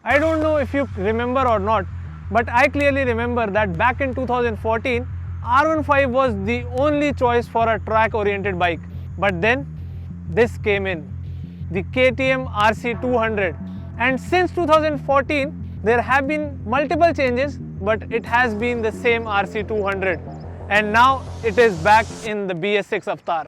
I don't know if you remember or not, but I clearly remember that back in 2014, R15 was the only choice for a track-oriented bike. But then, this came in, the KTM RC 200. And since 2014, there have been multiple changes, but it has been the same RC 200. And now it is back in the BS6 avatar.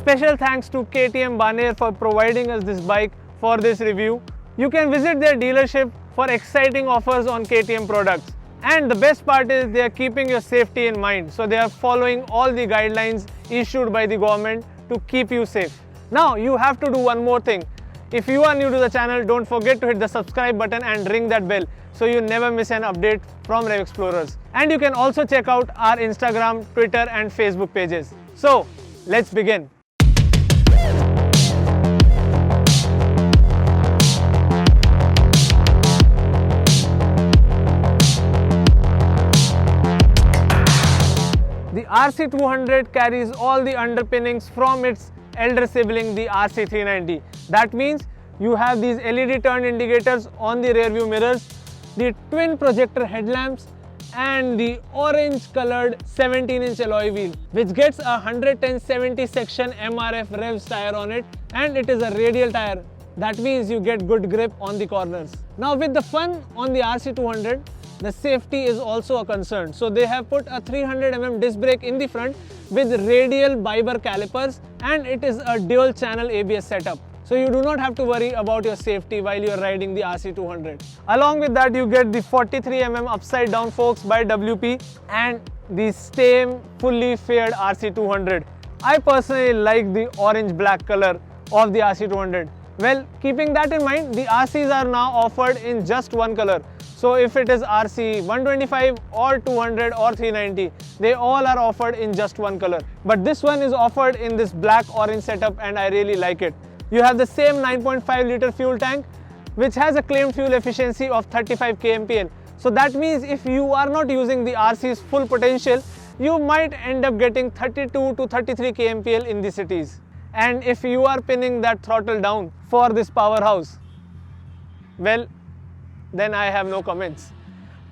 Special thanks to KTM Baner for providing us this bike for this review. You can visit their dealership for exciting offers on KTM products. And the best part is they are keeping your safety in mind. So they are following all the guidelines issued by the government to keep you safe. Now you have to do one more thing. If you are new to the channel, don't forget to hit the subscribe button and ring that bell so you never miss an update from Rev Explorers. And you can also check out our Instagram, Twitter and Facebook pages. So let's begin. The RC200 carries all the underpinnings from its elder sibling, the RC390. That means you have these LED turn indicators on the rear view mirrors, the twin projector headlamps and the orange colored 17-inch alloy wheel, which gets a 110/70 section MRF Revs tire on it, and it is a radial tire. That means you get good grip on the corners. Now with the fun on the RC200, the safety is also a concern. So they have put a 300mm disc brake in the front with radial biber calipers, and it is a dual channel ABS setup. So you do not have to worry about your safety while you are riding the RC200. Along with that, you get the 43mm upside down forks by WP and the same fully faired RC200. I personally like the orange black color of the RC200. Well, keeping that in mind, the RCs are now offered in just one color. So if it is RC 125 or 200 or 390, they all are offered in just one color. But this one is offered in this black orange setup and I really like it. You have the same 9.5 liter fuel tank, which has a claimed fuel efficiency of 35 kmpl. So that means if you are not using the RC's full potential, you might end up getting 32 to 33 kmpl in the cities. And if you are pinning that throttle down for this powerhouse, well, then I have no comments.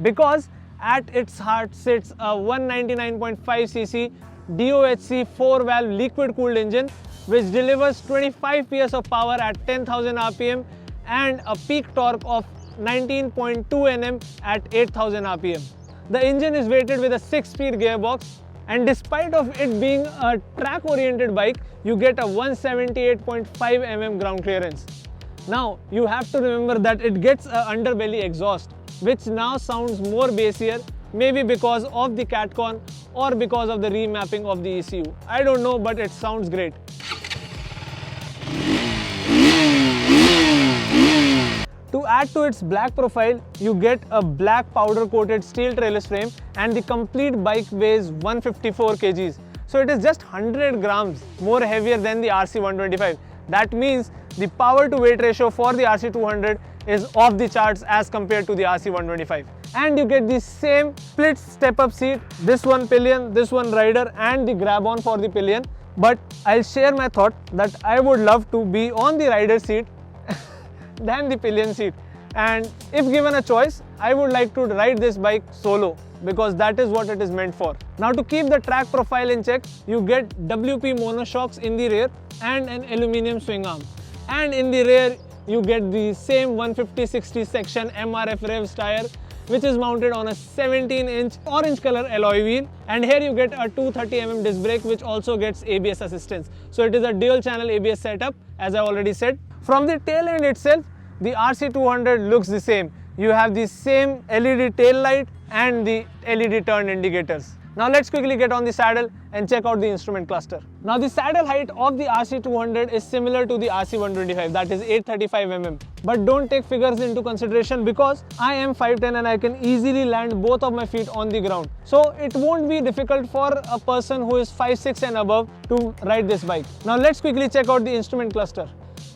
Because at its heart sits a 199.5cc DOHC 4-valve liquid-cooled engine which delivers 25 PS of power at 10,000 RPM and a peak torque of 19.2 Nm at 8,000 RPM. The engine is weighted with a 6-speed gearbox, and despite of it being a track-oriented bike, you get a 178.5 mm ground clearance. Now, you have to remember that it gets a underbelly exhaust, which now sounds more bassier, maybe because of the catcon or because of the remapping of the ECU. I don't know, but it sounds great. To add to its black profile, you get a black powder-coated steel trellis frame, and the complete bike weighs 154 kgs. So it is just 100 grams more heavier than the RC 125. That means the power to weight ratio for the RC200 is off the charts as compared to the RC 125. And you get the same split step-up seat, this one pillion, this one rider, and the grab-on for the pillion. But I'll share my thought that I would love to be on the rider seat than the pillion seat. And if given a choice, I would like to ride this bike solo, because that is what it is meant for. Now to keep the track profile in check, you get WP monoshocks in the rear and an aluminium swing arm. And in the rear, you get the same 150/60 section MRF Revs tire, which is mounted on a 17-inch orange color alloy wheel. And here you get a 230mm disc brake, which also gets ABS assistance. So it is a dual channel ABS setup, as I already said. From the tail end itself, the RC200 looks the same. You have the same LED tail light and the LED turn indicators. Now let's quickly get on the saddle and check out the instrument cluster. Now the saddle height of the RC200 is similar to the RC125, that is 835 mm. But don't take figures into consideration because I am 5'10" and I can easily land both of my feet on the ground. So it won't be difficult for a person who is 5'6" and above to ride this bike. Now let's quickly check out the instrument cluster.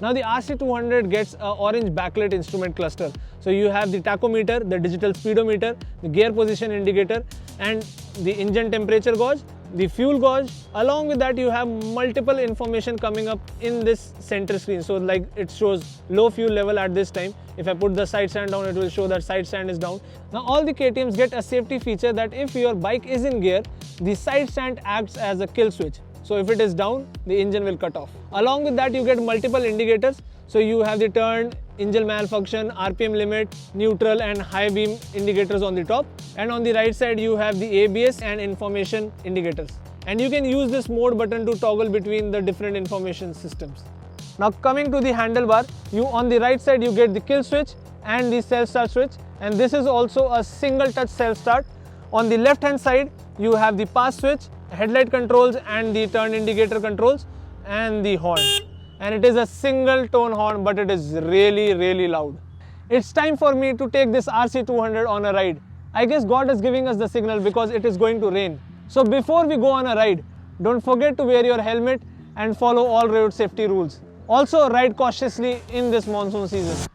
Now the RC200 gets an orange backlit instrument cluster. So you have the tachometer, the digital speedometer, the gear position indicator and the engine temperature gauge, the fuel gauge. Along with that you have multiple information coming up in this center screen. So like it shows low fuel level at this time. If I put the side stand down, it will show that side stand is down. Now all the KTMs get a safety feature that if your bike is in gear, the side stand acts as a kill switch. So if it is down, the engine will cut off. Along with that you get multiple indicators. So you have the turn, engine malfunction, RPM limit, neutral and high beam indicators on the top. And on the right side you have the ABS and information indicators. And you can use this mode button to toggle between the different information systems. Now coming to the handlebar, on the right side you get the kill switch and the self start switch. And this is also a single touch self start. On the left hand side you have the pass switch, headlight controls and the turn indicator controls and the horn. And it is a single tone horn, but it is really loud. It's time for me to take this RC200 on a ride. I guess God is giving us the signal because it is going to rain. So before we go on a ride, don't forget to wear your helmet and follow all road safety rules. Also ride cautiously in this monsoon season.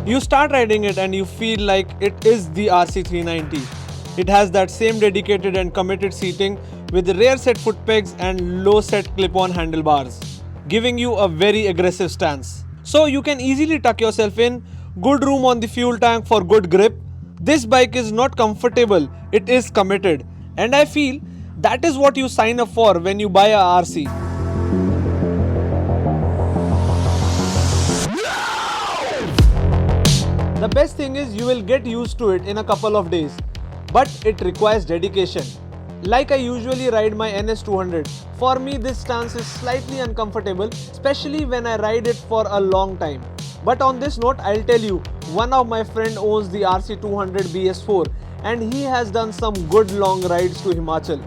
You start riding it and you feel like it is the RC390. It has that same dedicated and committed seating with rear set foot pegs and low set clip-on handlebars, giving you a very aggressive stance. So you can easily tuck yourself in, good room on the fuel tank for good grip. This bike is not comfortable, it is committed. And I feel that is what you sign up for when you buy a RC. The best thing is you will get used to it in a couple of days. But it requires dedication. Like I usually ride my NS200, for me this stance is slightly uncomfortable, especially when I ride it for a long time. But on this note, I'll tell you, one of my friend owns the RC200 BS4 and he has done some good long rides to Himachal.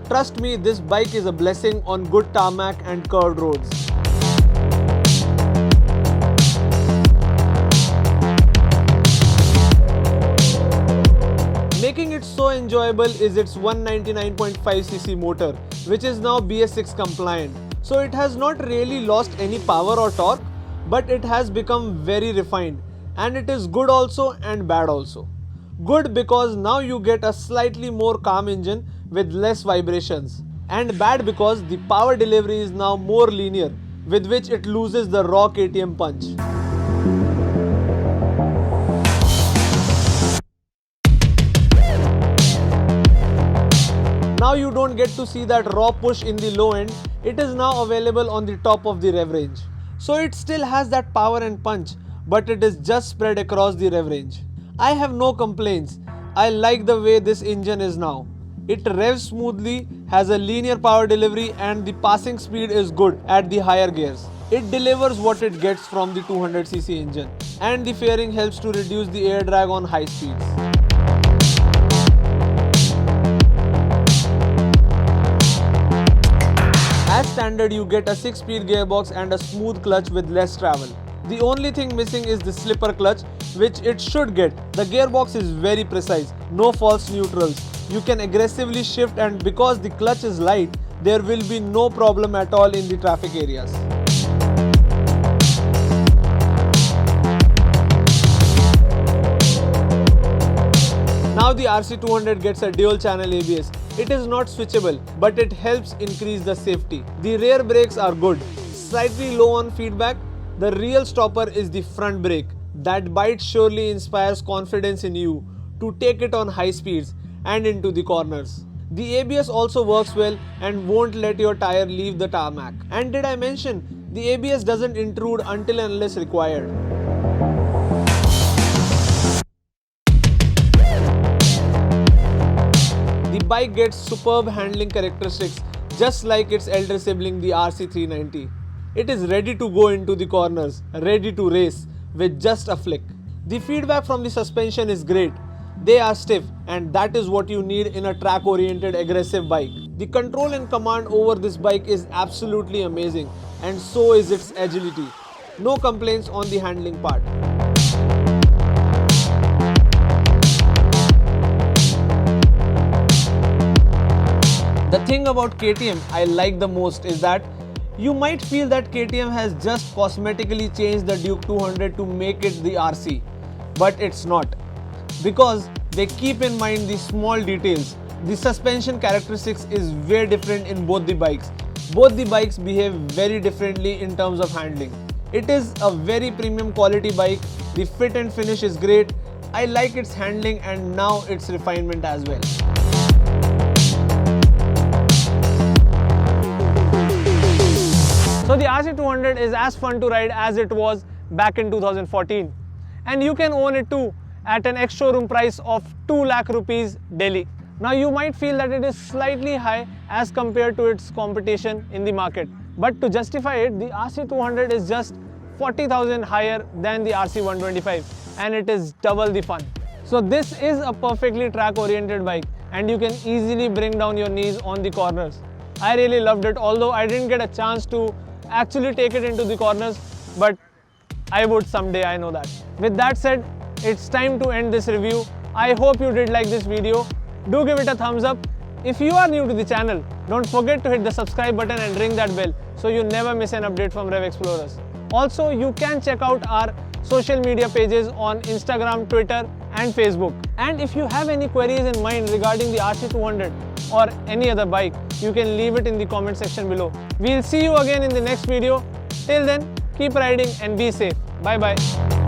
Trust me, this bike is a blessing on good tarmac and curved roads. Making it so enjoyable is its 199.5cc motor, which is now BS6 compliant. So it has not really lost any power or torque, but it has become very refined, and it is good also and bad also. Good because now you get a slightly more calm engine with less vibrations, and bad because the power delivery is now more linear, with which it loses the raw KTM punch. Now you don't get to see that raw push in the low end, it is now available on the top of the rev range. So it still has that power and punch, but it is just spread across the rev range. I have no complaints. I like the way this engine is now. It revs smoothly, has a linear power delivery and the passing speed is good at the higher gears. It delivers what it gets from the 200cc engine, and the fairing helps to reduce the air drag on high speeds. As standard, you get a 6-speed gearbox and a smooth clutch with less travel. The only thing missing is the slipper clutch, which it should get. The gearbox is very precise, no false neutrals. You can aggressively shift, and because the clutch is light, there will be no problem at all in the traffic areas. Now the RC200 gets a dual channel ABS. It is not switchable, but it helps increase the safety. The rear brakes are good, slightly low on feedback. The real stopper is the front brake. That bite surely inspires confidence in you to take it on high speeds and into the corners. The ABS also works well and won't let your tire leave the tarmac. And did I mention, the ABS doesn't intrude until and unless required. The bike gets superb handling characteristics, just like its elder sibling the RC390. It is ready to go into the corners, ready to race with just a flick. The feedback from the suspension is great. They are stiff, and that is what you need in a track-oriented aggressive bike. The control and command over this bike is absolutely amazing, and so is its agility. No complaints on the handling part. thing about KTM I like the most is that you might feel that KTM has just cosmetically changed the Duke 200 to make it the RC, but it's not, because they keep in mind the small details. The suspension characteristics is very different in both the bikes. Both the bikes behave very differently in terms of handling. It is a very premium quality bike. The fit and finish is great. I like its handling and now its refinement as well. So the RC200 is as fun to ride as it was back in 2014, and you can own it too at an ex-showroom price of 2 lakh rupees Delhi. Now you might feel that it is slightly high as compared to its competition in the market, but to justify it, the RC200 is just 40,000 higher than the RC125, and it is double the fun. So this is a perfectly track-oriented bike, and you can easily bring down your knees on the corners. I really loved it, although I didn't get a chance to actually take it into the corners, but I would someday, I know that. With that said, it's time to end this review. I hope you did like this video. Do give it a thumbs up. If you are new to the channel, don't forget to hit the subscribe button and ring that bell so you never miss an update from Rev Explorers. Also, you can check out our social media pages on Instagram, Twitter and Facebook. And if you have any queries in mind regarding the RC200 or any other bike, you can leave it in the comment section below. We'll see you again in the next video. Till then, keep riding and be safe. Bye bye.